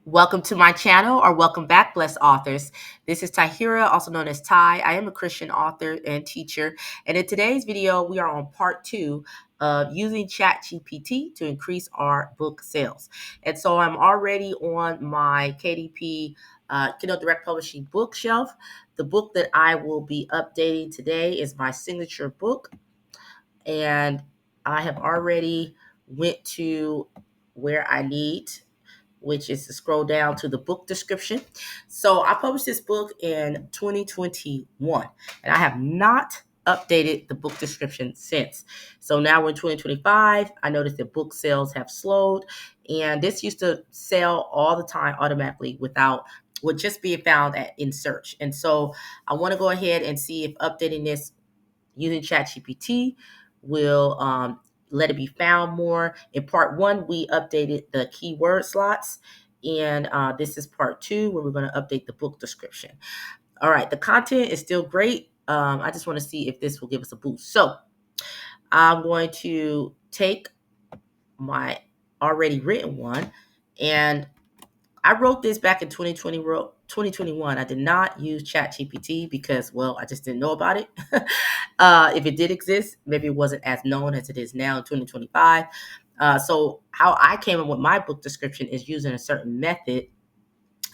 Welcome to my channel, or welcome back, blessed authors. This is Tahira, also known as Ty. I am a Christian author and teacher. And in today's video, we are on part 2 of using ChatGPT to increase our book sales. And so I'm already on my KDP Kindle Direct Publishing bookshelf. The book that I will be updating today is my signature book. And I have already went to where I need, which is to scroll down to the book description. So I published this book in 2021, and I have not updated the book description since. So now we're in 2025. I noticed that book sales have slowed, and this used to sell all the time automatically with just being found in search. And so I want to go ahead and see if updating this using ChatGPT will let it be found more. In part 1, we updated the keyword slots, and this is part 2 where we're going to update the book description. All right, the content is still great. I just want to see if this will give us a boost. So I'm going to take my already written one, and I wrote this back in 2021. I did not use ChatGPT because, well, I just didn't know about it. If it did exist, maybe it wasn't as known as it is now in 2025. So how I came up with my book description is using a certain method.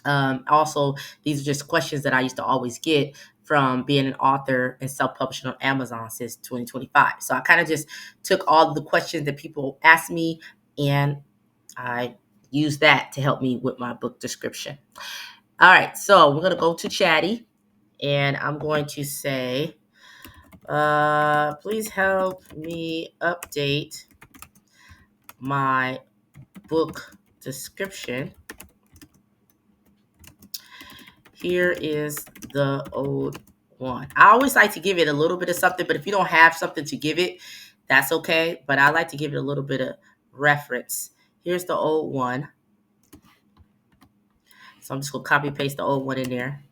Also, these are just questions that I used to always get from being an author and self-publishing on Amazon since 2025. So I kind of just took all of the questions that people asked me, and I use that to help me with my book description. All right, so we're going to go to Chatty, and I'm going to say, please help me update my book description. Here is the old one. I always like to give it a little bit of something, but if you don't have something to give it, that's okay. But I like to give it a little bit of reference. Here's the old one. So I'm just going to copy paste the old one in there.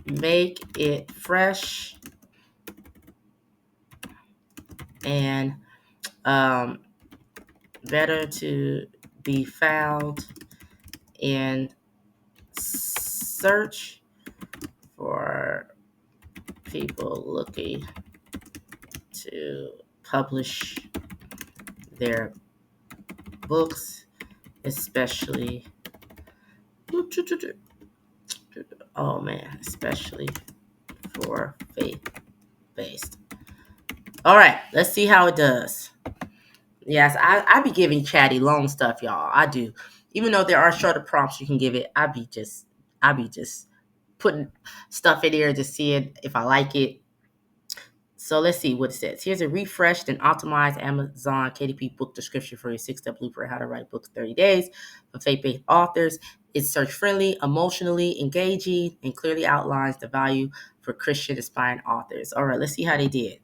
Make it fresh and better to be found in search for people looking to publish their books, especially especially for faith-based. All right, let's see how it does. Yes, I be giving Chatty long stuff, y'all. I do. Even though there are shorter prompts you can give it, I be just putting stuff in there, just seeing if I like it. So let's see what it says. Here's a refreshed and optimized Amazon KDP book description for your 6-step blueprint how to write books in 30 days for faith-based authors. It's search-friendly, emotionally engaging, and clearly outlines the value for Christian aspiring authors. All right, let's see how they did.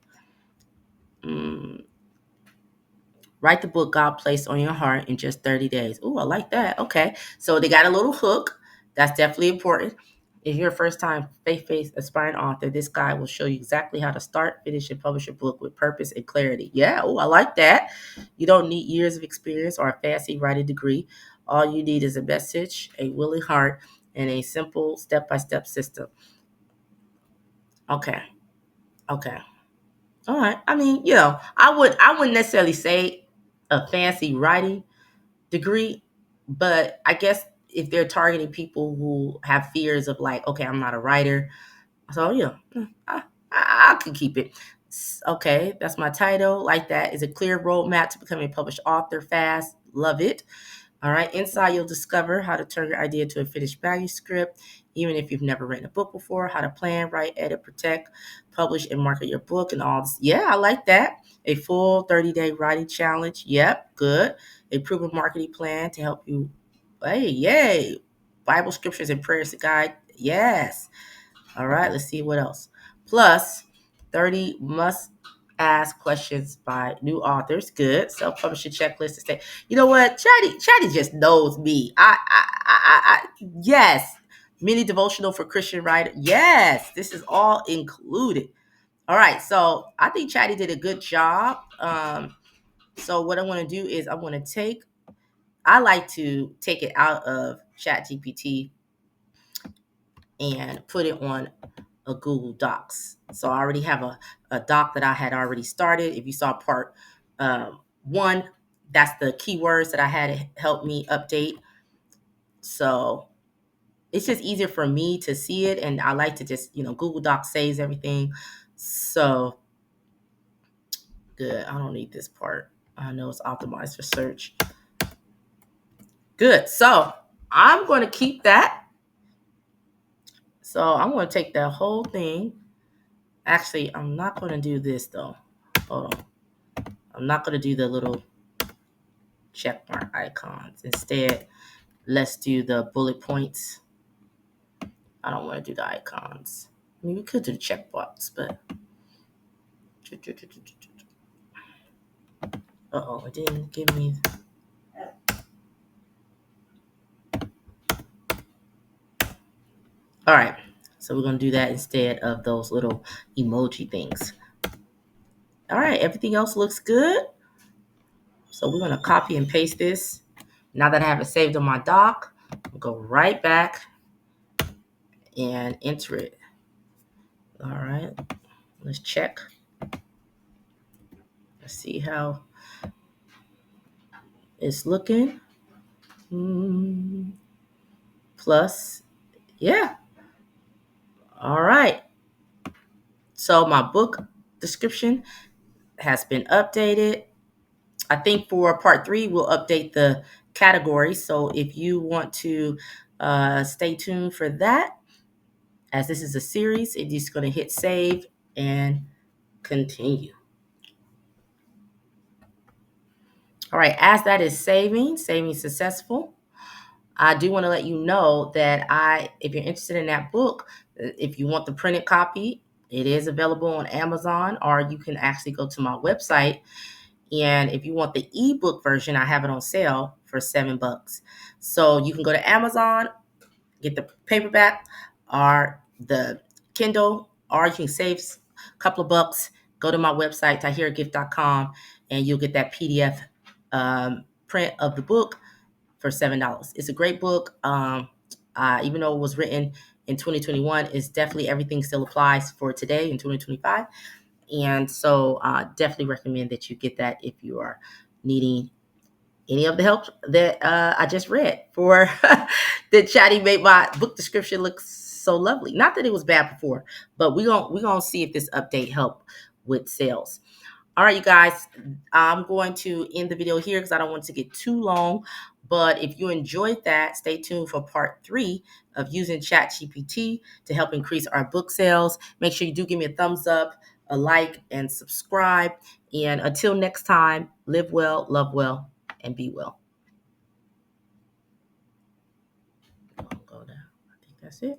Write the book God placed on your heart in just 30 days. Ooh, I like that. Okay. So they got a little hook. That's definitely important. If you're a first-time faith-based aspiring author, this guide will show you exactly how to start, finish, and publish a book with purpose and clarity. Yeah, oh, I like that. You don't need years of experience or a fancy writing degree. All you need is a message, a willing heart, and a simple step-by-step system. Okay. Okay. All right. I mean, I wouldn't necessarily say a fancy writing degree, but I guess if they're targeting people who have fears of like, okay, I'm not a writer, so I can keep it. Okay, that's my title. Like that is a clear roadmap to becoming a published author fast. Love it. All right, inside you'll discover how to turn your idea into a finished manuscript, even if you've never written a book before, how to plan, write, edit, protect, publish, and market your book and all this. Yeah, I like that. A full 30-day writing challenge. Yep, good. A proven marketing plan to help you. Hey, yay. Bible scriptures and prayers to guide. Yes. All right, let's see what else. Plus, 30 must ask questions by new authors. Good. Self-publishing checklist to stay. You know what? Chatty just knows me. Yes. Mini devotional for Christian writer. Yes. This is all included. All right. So I think Chatty did a good job. So what I want to do is I want to take I like to take it out of ChatGPT and put it on a Google Docs. So I already have a doc that I had already started. If you saw part one, that's the keywords that I had to help me update. So it's just easier for me to see it. And I like to just, Google Docs saves everything. So good. I don't need this part. I know it's optimized for search. Good. So I'm going to keep that. So I'm going to take that whole thing. Actually, I'm not going to do this though. Hold on. I'm not going to do the little check mark icons. Instead, let's do the bullet points. I don't want to do the icons. I mean, we could do the checkbox, but it didn't give me. All right, so we're going to do that instead of those little emoji things. All right, everything else looks good. So we're going to copy and paste this. Now that I have it saved on my doc, I'll go right back and enter it. All right, let's check. Let's see how it's looking. Plus, yeah. All right. So my book description has been updated. I think for part 3, we'll update the category. So if you want to stay tuned for that, as this is a series, you're just going to hit save and continue. All right, as that is saving successful, I do want to let you know that if you're interested in that book, if you want the printed copy, it is available on Amazon, or you can actually go to my website. And if you want the ebook version, I have it on sale for $7. So you can go to Amazon, get the paperback or the Kindle, or you can save a couple of bucks. Go to my website, tahiragift.com, and you'll get that PDF print of the book for $7. It's a great book. Even though it was written in 2021, it's definitely everything still applies for today in 2025. And so definitely recommend that you get that if you are needing any of the help that I just read for that Chatty made my book description look so lovely. Not that it was bad before, but we're gonna see if this update helped with sales. All right, you guys, I'm going to end the video here because I don't want it to get too long. But if you enjoyed that, stay tuned for part 3 of using ChatGPT to help increase our book sales. Make sure you do give me a thumbs up, a like, and subscribe. And until next time, live well, love well, and be well. I'll go down. I think that's it.